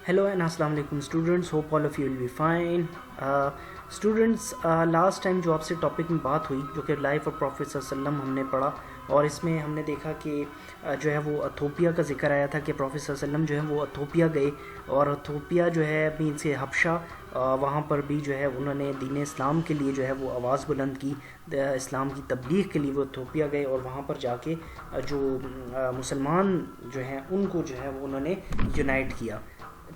Hello and अस्सलाम वालेकुम students, hope all of you will be fine. Students, last time जो आपसे topic में बात हुई जो कि लाइफ ऑफ प्रॉफिट सल्लल्लाहु अलैहि वसल्लम हमने पढ़ा, और इसमें हमने देखा कि जो है वो अथोपिया का जिक्र आया था कि प्रॉफिट सल्लल्लाहु अलैहि वसल्लम जो है वो अथोपिया गए, और अथोपिया जो है मीन से हबशा, वहाँ पर भी जो है उन्होंने दीन इस्लाम के लिए जो है वो आवाज़ बुलंद की, इस्लाम की तबलीग के लिए वो अथोपिया गए, और वहाँ पर जाके जो मुसलमान जो हैं उनको जो है वो उन्होंने यूनाइट किया.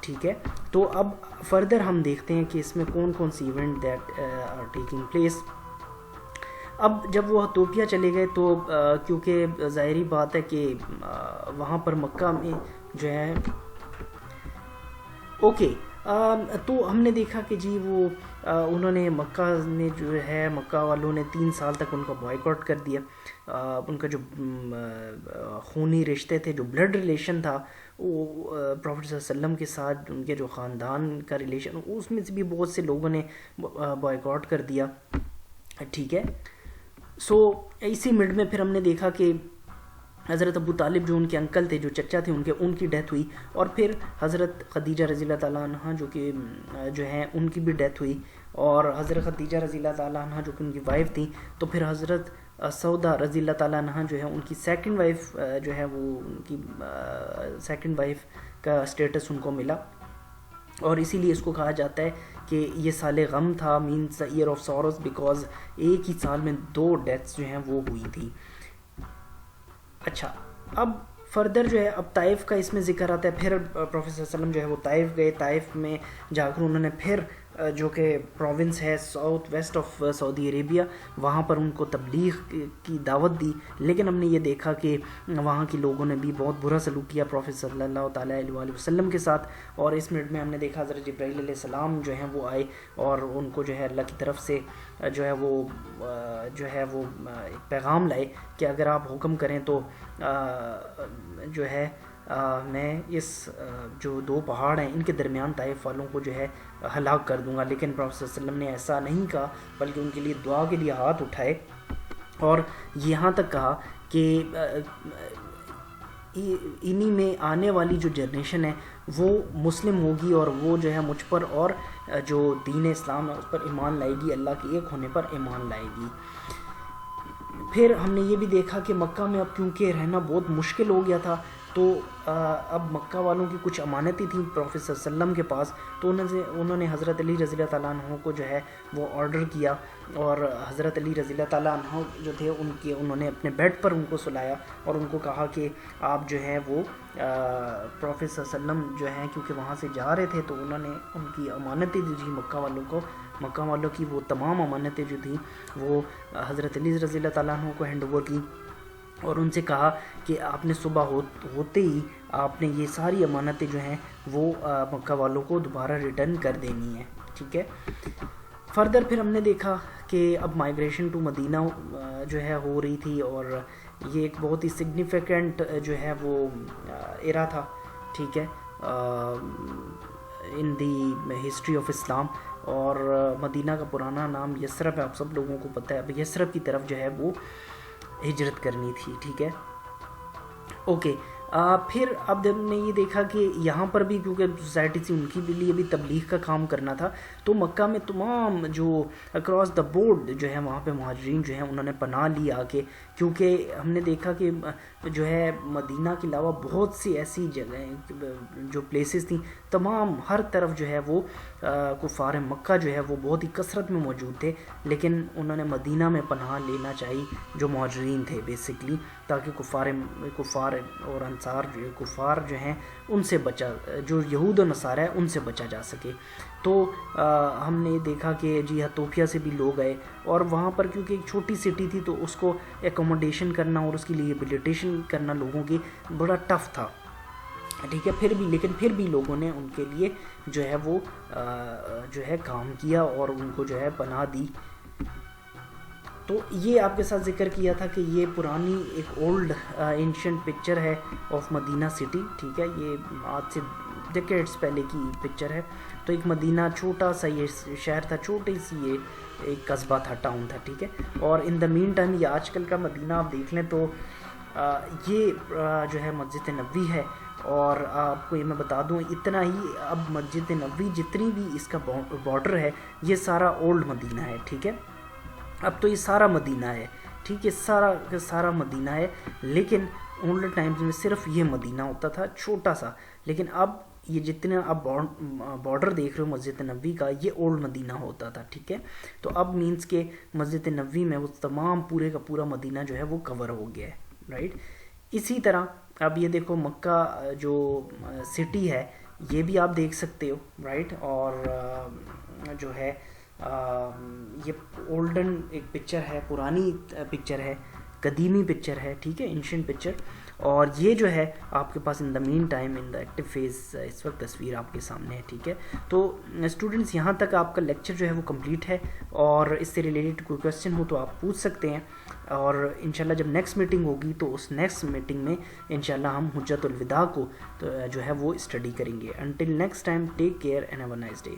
ठीक है, तो अब फर्दर हम देखते हैं कि इसमें कौन कौन सी event that are taking place. अब जब वो अथोपिया चले गए तो क्योंकि ज़ाहिरी बात है कि वहाँ पर मक्का में जो है तो हमने देखा कि जी वो उन्होंने मक्का में जो है मक्का वालों ने 3 साल तक उनका बॉयकॉट कर दिया. उनका जो खूनी रिश्ते थे, जो ब्लड रिलेशन था वो प्रॉफिट सल्लल्लाहु अलैहि वसल्लम के साथ, उनके जो ख़ानदान का रिलेशन, उसमें से भी बहुत से लोगों ने बॉयकॉट कर दिया. ठीक है, सो इसी मिड में फिर हमने देखा कि हज़रत अबू तालिब जो उनके अंकल थे, जो चचा थे उनकी डेथ हुई, और फिर हज़रत खदीजा रज़ियल्लाहु ताला अन्हा जो कि जो हैं उनकी भी डेथ हुई, और हज़रत खदीजा रज़ियल्लाहु ताला अन्हा जो कि उनकी वाइफ थी, तो फिर हज़रत सौदा रज़ियल्लाहु ताला अन्हा जो है उनकी सेकंड वाइफ जो है वो उनकी सेकंड वाइफ का स्टेटस उनको मिला, और इसीलिए इसको कहा जाता है कि ये साल गम था, means year of sorrows, because एक ही साल में 2 डेथ्स जो हैं वो हुई थी. अच्छा, अब फर्दर जो है अब ताइफ का इसमें ज़िक्र आता है. फिर प्रॉफिट सल्लल्लाहु अलैहि वसल्लम जो है वो ताइफ गए. ताइफ में जाकर उन्होंने फिर जो कि प्रोविंस है south west of Saudi Arabia, वहाँ पर उनको तबलीग की दावत दी. लेकिन हमने ये देखा कि वहाँ के लोगों ने भी बहुत बुरा सलूक किया प्रॉफिट सल्लल्लाहु अलैहि वसल्लम के साथ. और इस मिनट में हमने देखा हज़रत जिब्राईल अलैहिस्सलाम जो हैं वो आए, और उनको जो है अल्लाह की तरफ से जो है वो एक पैगाम लाए कि अगर आप हुक्म करें तो जो है मैं इस जो 2 पहाड़ हैं इनके दरमियान ताइफ वालों को जो है हलाक कर दूंगा. लेकिन प्रॉफेट सल्लल्लाहु अलैहि वसल्लम ने ऐसा नहीं कहा, बल्कि उनके लिए दुआ के लिए हाथ उठाए, और यहाँ तक कहा कि इन्हीं में आने वाली जो जनरेशन है वो मुस्लिम होगी, और वो जो है मुझ पर और जो दीन इस्लाम है उस पर ईमान लाएगी, अल्लाह के एक होने पर ईमान लाएगी. फिर हमने ये भी देखा कि मक्का में अब क्योंकि रहना बहुत मुश्किल हो गया था, तो अब मक्का वालों की कुछ अमानतें थी प्रॉफिट सल्लल्लाहु अलैहि वसल्लम के पास, तो उन्होंने हज़रत अली रज़ियल्लाहु ताला अन्हु को जो है वो ऑर्डर किया, और हज़रत अली रज़ियल्लाहु ताला अन्हु जो थे उन्होंने अपने बेड पर उनको सुलाया, और उनको कहा कि आप जो है वो प्रॉफिट सल्लल्लाहु अलैहि वसल्लम जो हैं क्योंकि वहाँ से जा रहे थे, तो उन्होंने उनकी अमानतें दी थी मक्का वालों को. मक्का वालों की वो तमाम अमानतें जो थी वो हज़रत अली रज़ियल्लाहु ताला अन्हु को हैंड ओवर की, और उनसे कहा कि आपने सुबह होते ही आपने ये सारी अमानतें जो हैं वो मक्का वालों को दोबारा रिटर्न कर देनी है. ठीक है, फर्दर फिर हमने देखा कि अब माइग्रेशन टू मदीना जो है हो रही थी, और ये एक बहुत ही सिग्निफिकेंट जो है वो एरा था. ठीक है, इन दी हिस्ट्री ऑफ इस्लाम. और मदीना का पुराना नाम यसरब है, आप सब लोगों को पता है. अब यसरब की तरफ जो है वो हिजरत करनी थी. ठीक है, ओके. फिर अब हमने ये देखा कि यहाँ पर भी क्योंकि सोसाइटी थी उनकी भी लिए भी तबलीग का काम करना था, तो मक्का में तमाम जो अक्रॉस द बोर्ड जो है वहाँ पे मुहाजिरीन जो हैं उन्होंने पनाह ली आके, क्योंकि हमने देखा कि जो है मदीना के अलावा बहुत सी ऐसी जगहें जो प्लेसेस थी, तमाम हर तरफ जो है वो कुफ़ार मक्का जो है वो बहुत ही कसरत में मौजूद थे, लेकिन उन्होंने मदीना में पनाह लेना चाहिए जो मुहाजिरीन थे बेसिकली, ताकि कुफ़ार और अंसार जो कुफ़ार जो हैं उनसे बचा, जो यहूद और नसारा है उनसे बचा जा सके. तो हमने देखा कि जी अथोपिया से भी लोग आए, और वहाँ पर क्योंकि एक छोटी सिटी थी तो उसको एकोमोडेशन करना और उसकी रिहेबिलिटेशन करना लोगों की बड़ा टफ़ था. ठीक है, लेकिन फिर भी लोगों ने उनके लिए जो है वो जो है काम किया और उनको जो है पनाह दी. तो ये आपके साथ जिक्र किया था कि ये पुरानी एक ओल्ड एंशिएंट पिक्चर है ऑफ मदीना सिटी. ठीक है, ये आज से डिकेड्स पहले की पिक्चर है. तो एक मदीना छोटा सा ये शहर था, छोटी सी ये एक कस्बा था, टाउन था. ठीक है, और इन द मीन टाइम ये आजकल का मदीना आप देख लें तो ये जो है मस्जिद नबवी है, اور آپ کو یہ میں بتا دوں اتنا ہی، اب مسجد نبوی جتنی بھی اس کا بارڈر ہے یہ سارا اولڈ مدینہ ہے، ٹھیک ہے، اب تو یہ سارا مدینہ ہے، ٹھیک ہے، سارا کا سارا مدینہ ہے، لیکن اولڈ ٹائمز میں صرف یہ مدینہ ہوتا تھا چھوٹا سا، لیکن اب یہ جتنا اب بارڈر دیکھ رہے ہو مسجد نبوی کا یہ اولڈ مدینہ ہوتا تھا، ٹھیک ہے، تو اب مینس کہ مسجد نبوی میں وہ تمام پورے کا پورا مدینہ جو ہے وہ کور ہو گیا ہے، رائٹ۔ اسی طرح اب یہ دیکھو مکہ جو سٹی ہے یہ بھی آپ دیکھ سکتے ہو، رائٹ، اور جو ہے یہ اولڈن ایک پکچر ہے، پرانی پکچر ہے، قدیمی پکچر ہے، ٹھیک ہے، انشین پکچر، اور یہ جو ہے آپ کے پاس in the meantime in the active phase اس وقت تصویر آپ کے سامنے ہے، ٹھیک ہے۔ تو اسٹوڈنٹس یہاں تک آپ کا لیکچر جو ہے وہ کمپلیٹ ہے، اور اس سے ریلیٹڈ کوئی کویسچن ہو تو آپ پوچھ سکتے ہیں، اور انشاءاللہ جب نیکسٹ میٹنگ ہوگی تو اس نیکسٹ میٹنگ میں انشاءاللہ ہم حجت الوداع کو جو ہے وہ اسٹڈی کریں گے۔ Until next time, take care and have a nice day.